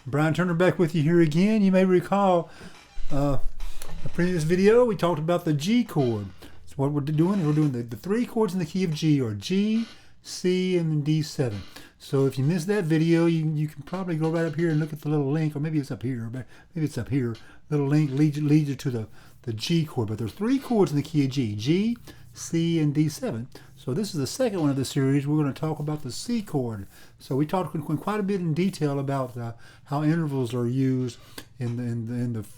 Brian Turner back with you here again. You may recall a previous video we talked about the G chord. So what we're doing is we're doing the three chords in the key of G, or G, C, and D7. So if you missed that video, you can probably go right up here and look at the little link, or maybe it's up here, maybe it's up here. Little link leads you to the G chord. But there's three chords in the key of G: G, C, and D7. So this is the second one of the series. We're going to talk about the C chord. So we talked quite a bit in detail about how intervals are used in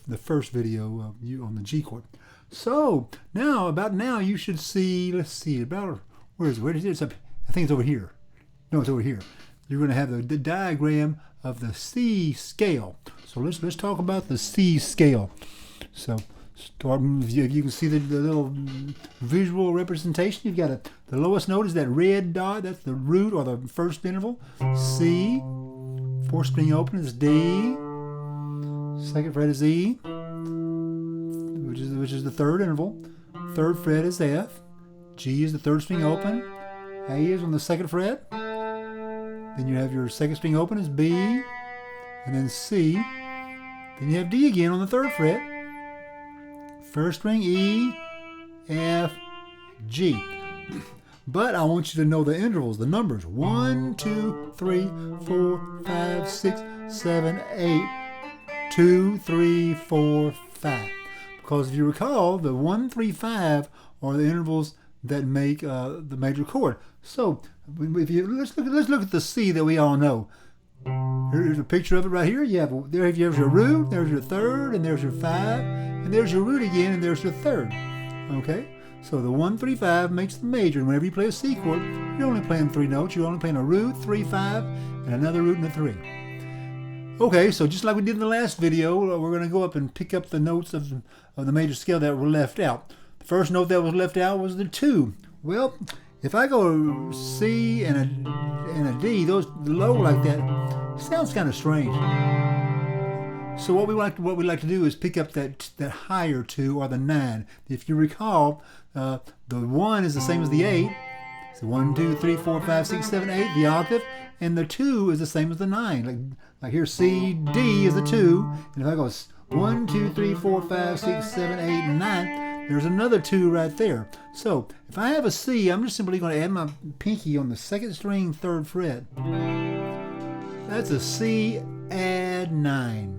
the first video on the G chord. So now you should see. Let's see, where is it? It's up. I think it's over here. No, it's over here. You're going to have the diagram of the C scale. So let's talk about the C scale. So you can see the little visual representation. You've got the lowest note is that red dot. That's the root, or the first interval. C. Fourth string open is D. Second fret is E, which is the third interval. Third fret is F. G is the third string open. A is on the second fret. Then you have your second string open is B, and then C. Then you have D again on the third fret. First string E, F, G. But I want you to know the intervals, the numbers. 1, 2, 3, 4, 5, 6, 7, 8, 2, 3, 4, 5. Because if you recall, the 1, 3, 5 are the intervals that make the major chord. So let's look at the C that we all know. Here's a picture of it right here. There's your root, there's your third, and there's your 5, and there's your root again, and there's your third. Okay? So the 1, 3, 5 makes the major. And whenever you play a C chord, you're only playing 3 notes. You're only playing a root, 3, 5, and another root and a 3. Okay, so just like we did in the last video, we're going to go up and pick up the notes of the major scale that were left out. The first note that was left out was the 2. Well, if I go C and a D, those low like that, sounds kind of strange. So what we like to do is pick up that higher 2, or the 9. If you recall, the 1 is the same as the 8. So 1, 2, 3, 4, 5, 6, 7, 8, the octave, and the 2 is the same as the 9. Like here, C, D is the 2, and if I go 1, 2, 3, 4, 5, 6, 7, 8, and 9, there's another 2 right there. So if I have a C, I'm just simply going to add my pinky on the second string, third fret. That's a C, add 9.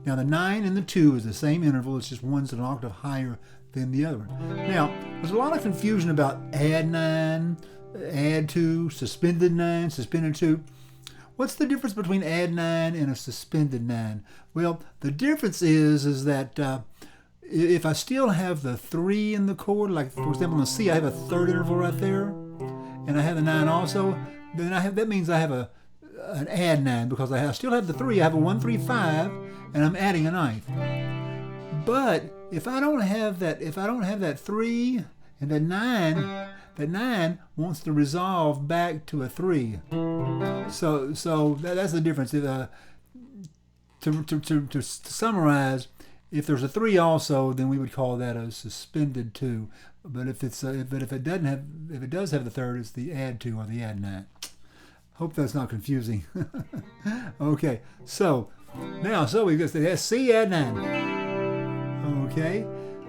Now the 9 and the 2 is the same interval. It's just one's an octave higher than the other. Now, there's a lot of confusion about add 9, add 2, suspended 9, suspended 2. What's the difference between add 9 and a suspended 9? Well, the difference is that if I still have the 3 in the chord, like for example on the C, I have a third interval right there, and I have the 9 also, then that means I have an add 9, because I still have the 3. I have a 1, 3, 5, and I'm adding a 9th. But if I don't have that 3 and that 9 wants to resolve back to a 3. So that's the difference. To summarize, if there's a 3 also, then we would call that a suspended 2. But if it does have the third, it's the add 2 or the add 9. Hope that's not confusing. Okay, so we got that C, add 9. Okay,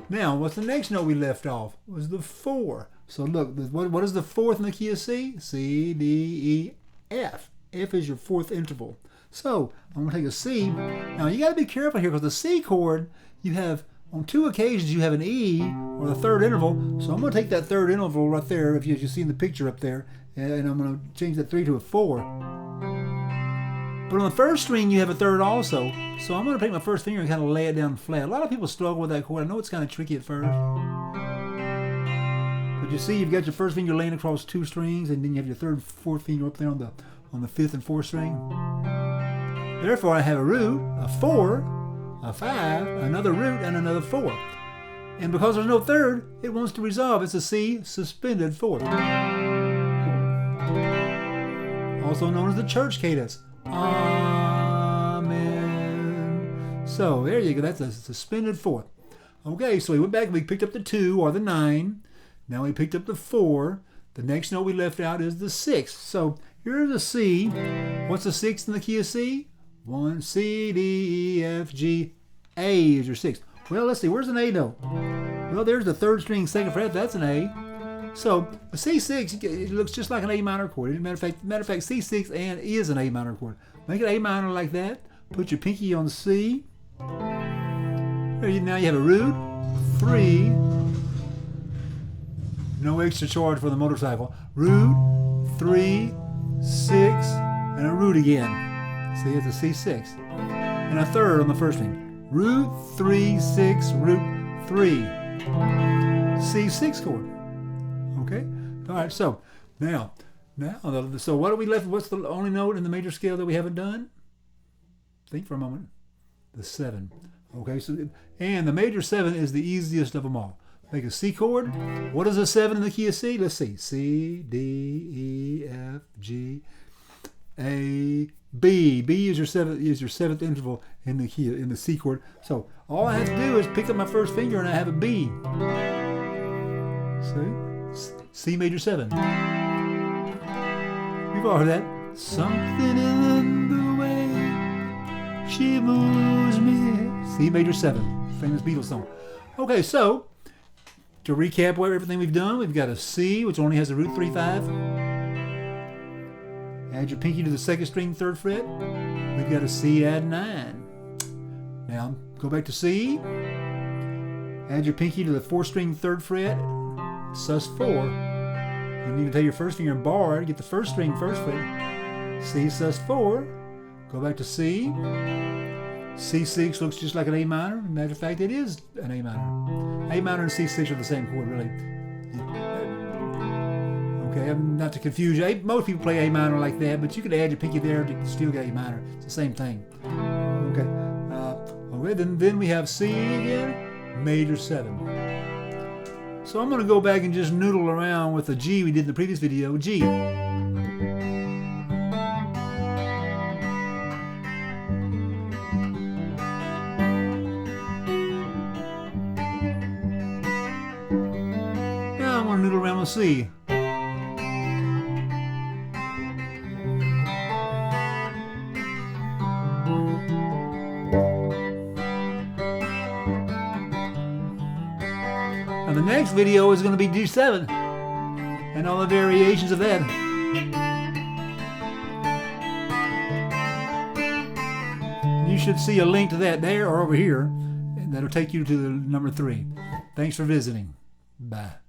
now what's the next note we left off? Was the 4. So look, what is the fourth in the key of C? C, D, E, F. F is your fourth interval. So I'm going to take a C. Now you got to be careful here, because the C chord, you have on 2 occasions you have an E, or the third interval. So I'm going to take that third interval right there, if you see in the picture up there, and I'm going to change that 3 to a 4. But on the first string you have a third also. So I'm going to take my first finger and kind of lay it down flat. A lot of people struggle with that chord. I know it's kind of tricky at first. But you see, you've got your first finger laying across 2 strings, and then you have your third, fourth finger up there on the 5th and 4th string. Therefore, I have a root, a 4, a 5, another root, and another 4. And because there's no third, it wants to resolve. It's a C suspended 4th. Also known as the church cadence. Amen. So there you go. That's a suspended 4th. Okay, so we went back and we picked up the 2, or the 9. Now we picked up the 4. The next note we left out is the 6th. So here's a C. What's the 6th in the key of C? 1, C, D, E, F, G, A is your 6th. Well, let's see, where's an A note? Well, there's the 3rd string, 2nd fret, that's an A. So a C6, it looks just like an A minor chord. As a matter of fact, C6 and is an A minor chord. Make it A minor like that. Put your pinky on C. Now you have a root, 3, no extra charge for the motorcycle. Root, 3, 6, and a root again. See, it's a C6. And a 3rd on the 1st string. Root, 3, 6, root, 3. C6 chord. Okay? All right, so now, so what are we left? What's the only note in the major scale that we haven't done? Think for a moment. The 7. Okay, so, and the major 7 is the easiest of them all. Make a C chord. What is a 7 in the key of C? Let's see. C, D, E, F, G, A, B. B is your 7th interval in the key, in the C chord. So all I have to do is pick up my first finger and I have a B. See? C major 7. We've all heard that. Something in the way she moves me. C major 7. Famous Beatles song. Okay, so to recap everything we've done, we've got a C, which only has a root 3, 5. Add your pinky to the 2nd string, 3rd fret. We've got a C, add 9. Now, go back to C. Add your pinky to the 4th string, 3rd fret, sus4. You need to take your first finger and bar it, get the 1st string, 1st fret. C, sus4. Go back to C. C6 looks just like an A minor. Matter of fact, it is an A minor. A minor and C6 are the same chord, really. Okay, not to confuse you. Most people play A minor like that, but you could add your pinky there to still get A minor. It's the same thing. Okay. Okay. Then we have C again, major 7. So I'm going to go back and just noodle around with the G we did in the previous video. G. Now I'm going to noodle around with C. Now the next video is going to be G7 and all the variations of that. You should see a link to that there or over here, and that'll take you to the number 3. Thanks for visiting. Bye.